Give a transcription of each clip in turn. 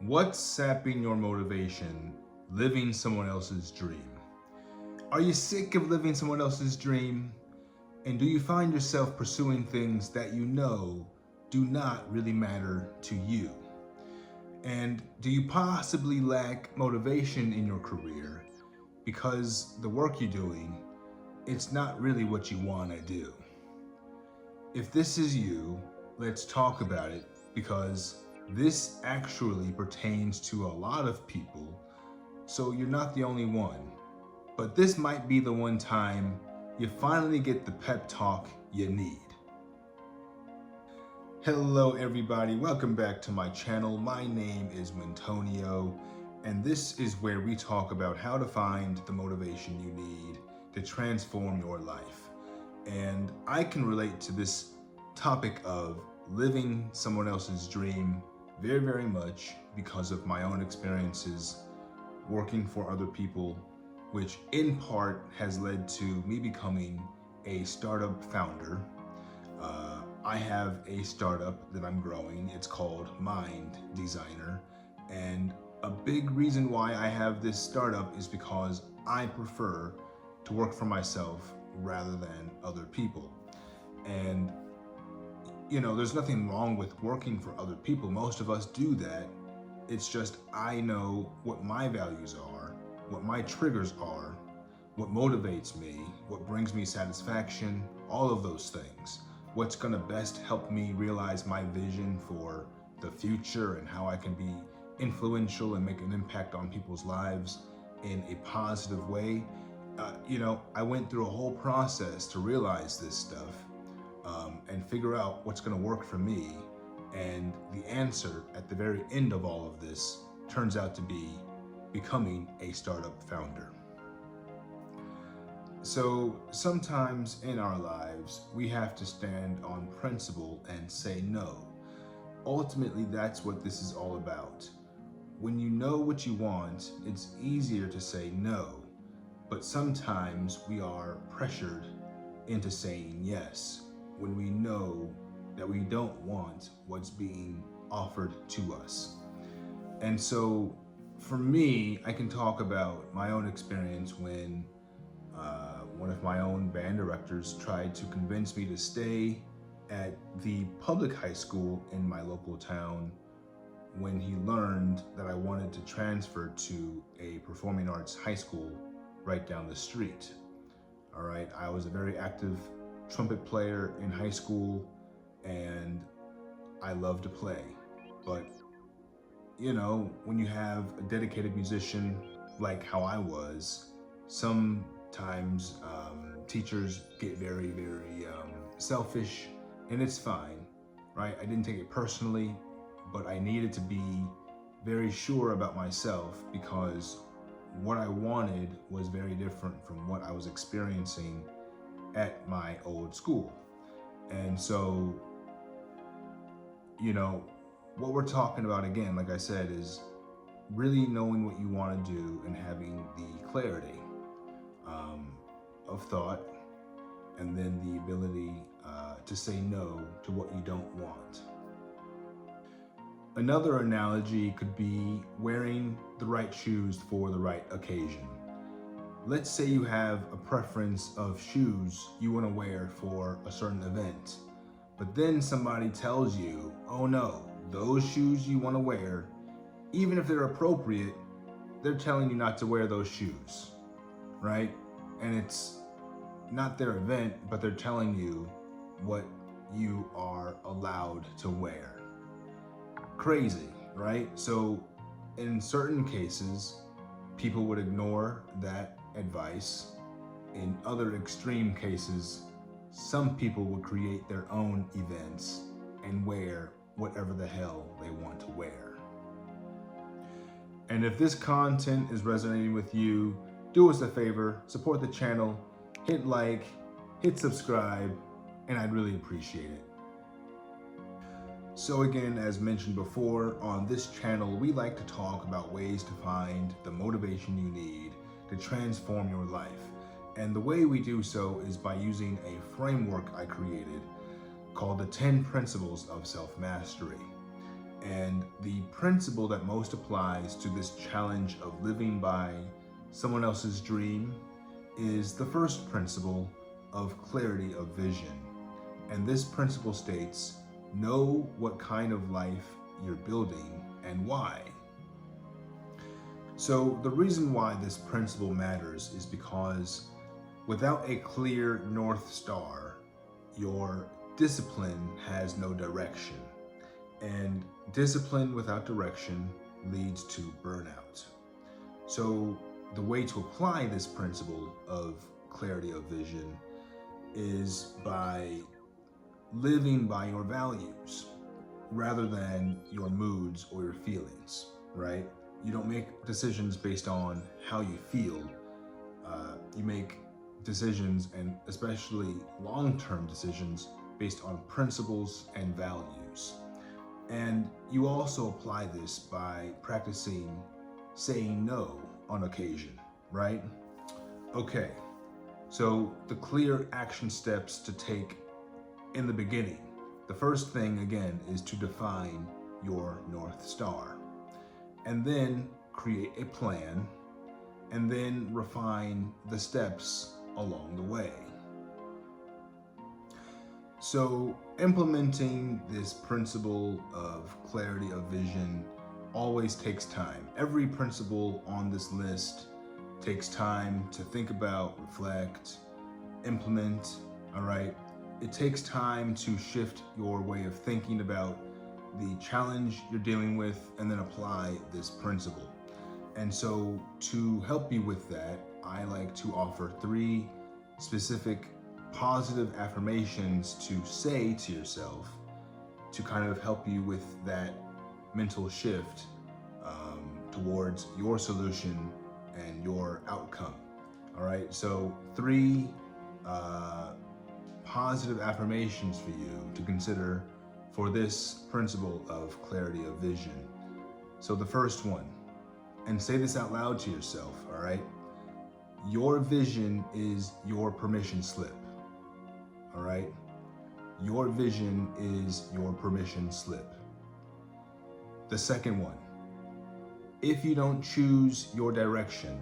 What's sapping your motivation? Living someone else's dream. Are you sick of living someone else's dream? And do you find yourself pursuing things that you know do not really matter to you? And do you possibly lack motivation in your career because the work you're doing, it's not really what you want to do? If this is you, let's talk about it, because this actually pertains to a lot of people, so you're not the only one. But this might be the one time you finally get the pep talk you need. Hello everybody, welcome back to my channel. My name is Wintonio, and this is where we talk about how to find the motivation you need to transform your life. And I can relate to this topic of living someone else's dream very, very much because of my own experiences working for other people, which in part has led to me becoming a startup founder. I have a startup that I'm growing. It's called Mind Designer. And a big reason why I have this startup is because I prefer to work for myself rather than other people. And you know, there's nothing wrong with working for other people. Most of us do that. It's just I know what my values are, what my triggers are, what motivates me, what brings me satisfaction, all of those things. What's gonna best help me realize my vision for the future and how I can be influential and make an impact on people's lives in a positive way. I went through a whole process to realize this stuff and figure out what's gonna work for me. And the answer at the very end of all of this turns out to be becoming a startup founder. So sometimes in our lives, we have to stand on principle and say no. Ultimately, that's what this is all about. When you know what you want, it's easier to say no, but sometimes we are pressured into saying yes when we know that we don't want what's being offered to us. And so for me, I can talk about my own experience when one of my own band directors tried to convince me to stay at the public high school in my local town when he learned that I wanted to transfer to a performing arts high school right down the street. All right, I was a very active trumpet player in high school and I love to play. But you know, when you have a dedicated musician like how I was, sometimes teachers get very, very selfish, and it's fine, right? I didn't take it personally, but I needed to be very sure about myself because what I wanted was very different from what I was experiencing at my old school. And so, you know, what we're talking about again, like I said, is really knowing what you want to do and having the clarity of thought, and then the ability to say no to what you don't want. Another analogy could be wearing the right shoes for the right occasion. Let's say you have a preference of shoes you want to wear for a certain event, but then somebody tells you, oh no, those shoes you want to wear, even if they're appropriate, they're telling you not to wear those shoes, right? And it's not their event, but they're telling you what you are allowed to wear. Crazy, right? So in certain cases, people would ignore that advice. In other extreme cases, some people would create their own events and wear whatever the hell they want to wear. And if this content is resonating with you, do us a favor, support the channel, hit like, hit subscribe, and I'd really appreciate it. So again, as mentioned before, on this channel, we like to talk about ways to find the motivation you need to transform your life. And the way we do so is by using a framework I created called the 10 Principles of Self-Mastery. And the principle that most applies to this challenge of living by someone else's dream is the first principle of clarity of vision. And this principle states, know what kind of life you're building and why. So the reason why this principle matters is because without a clear North Star, your discipline has no direction. And discipline without direction leads to burnout. So the way to apply this principle of clarity of vision is by living by your values rather than your moods or your feelings, right? You don't make decisions based on how you feel. You make decisions, and especially long-term decisions, based on principles and values. And you also apply this by practicing saying no on occasion, right? Okay, so the clear action steps to take in the beginning. The first thing, again, is to define your North Star, and then create a plan, and then refine the steps along the way. So implementing this principle of clarity of vision always takes time. Every principle on this list takes time to think about, reflect, implement, all right? It takes time to shift your way of thinking about the challenge you're dealing with and then apply this principle. And so to help you with that, I like to offer 3 specific positive affirmations to say to yourself to kind of help you with that mental shift towards your solution and your outcome. All right, so 3 positive affirmations for you to consider for this principle of clarity of vision. So the first one, and say this out loud to yourself, all right? Your vision is your permission slip. All right? Your vision is your permission slip. The second one, if you don't choose your direction,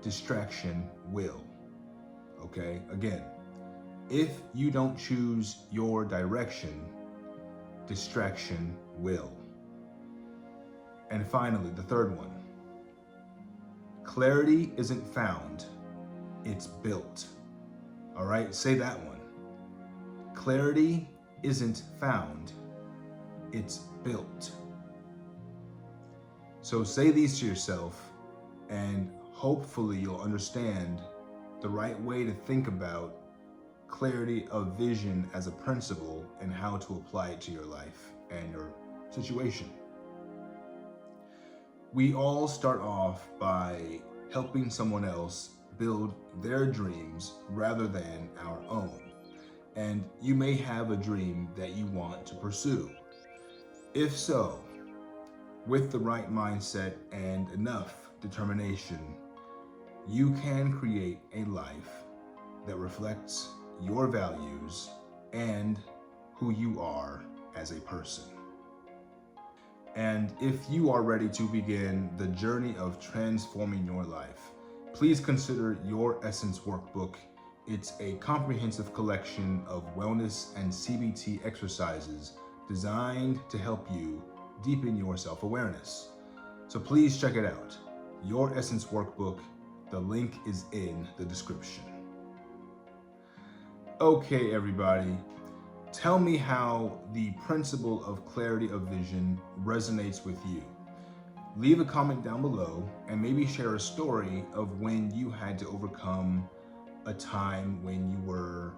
distraction will. Okay? Again, if you don't choose your direction, distraction will. And finally, the third one, clarity isn't found, it's built. All right? Say that one. Clarity isn't found, it's built. So say these to yourself, and hopefully you'll understand the right way to think about clarity of vision as a principle and how to apply it to your life and your situation. We all start off by helping someone else build their dreams rather than our own. And you may have a dream that you want to pursue. If so, with the right mindset and enough determination, you can create a life that reflects your values and who you are as a person. And if you are ready to begin the journey of transforming your life, please consider Your Essence Workbook. It's a comprehensive collection of wellness and CBT exercises designed to help you deepen your self-awareness. So please check it out. Your Essence Workbook. The link is in the description. Okay, everybody. Tell me how the principle of clarity of vision resonates with you. Leave a comment down below and maybe share a story of when you had to overcome a time when you were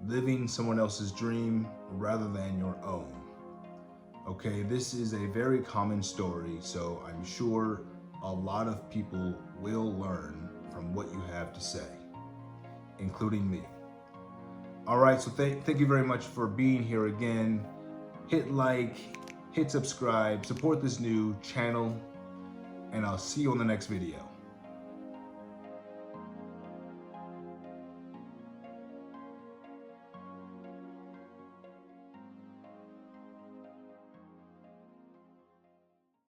living someone else's dream rather than your own. Okay, this is a very common story, so I'm sure a lot of people will learn from what you have to say, including me. All right, so thank you very much for being here again. Hit like, hit subscribe, support this new channel, and I'll see you on the next video.